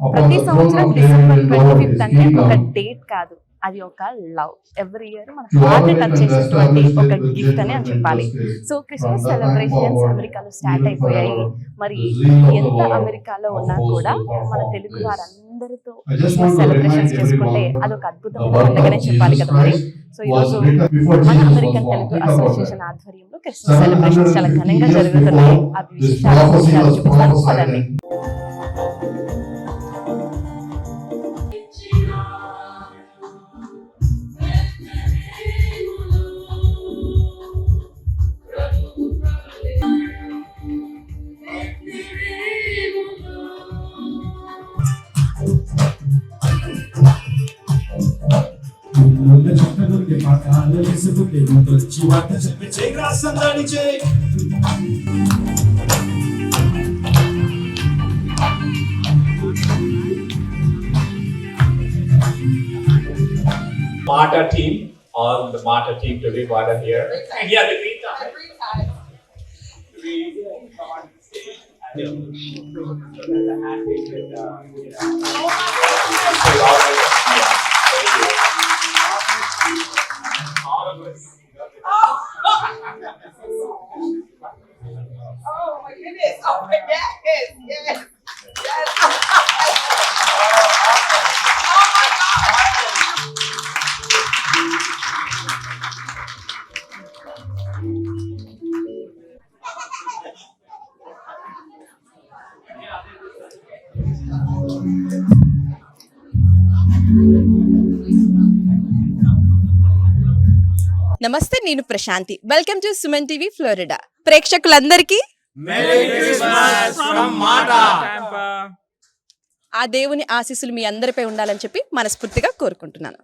ప్రతి సంవత్సరం December 25th అంటే ఒక డేట్ కాదు, అది ఒక లవ్. ఎవ్రీ ఇయర్ మన హార్ట్ టచ్ చేసేటువంటి ఒక గిఫ్ట్ అని చెప్పాలి. సో క్రిస్మస్ సెలబ్రేషన్స్ అమెరికాలో స్టార్ట్ అయిపోయాయి. మరి ఎంత అమెరికాలో ఉన్నా కూడా మన తెలుగు వారందరితో క్రిస్మస్ సెలబ్రేషన్స్ చేసుకుంటే అదొక అద్భుతమైన పండుగనే చెప్పాలి కదా మరి. సో ఈరోజు మన అమెరికన్ తెలుగు అసోసియేషన్ ఆధ్వర్యంలో క్రిస్మస్ సెలబ్రేషన్స్ చాలా ఘనంగా జరుగుతున్నాయి. ఆ విశేషాలు చూపిస్తాను పదండి. Marta team, all the Marta team to be Marta here. Yeah, the green tie. We come on stage and then the handshake with all of us. Oh my goodness! Oh my yes, yes, yes. నమస్తే, నేను Prashanti. Welcome to Suman TV Florida. ప్రేక్షకులందరికీ ఆ దేవుని ఆశీస్సులు మీ అందరిపై ఉండాలని చెప్పి మనస్ఫూర్తిగా కోరుకుంటున్నాను.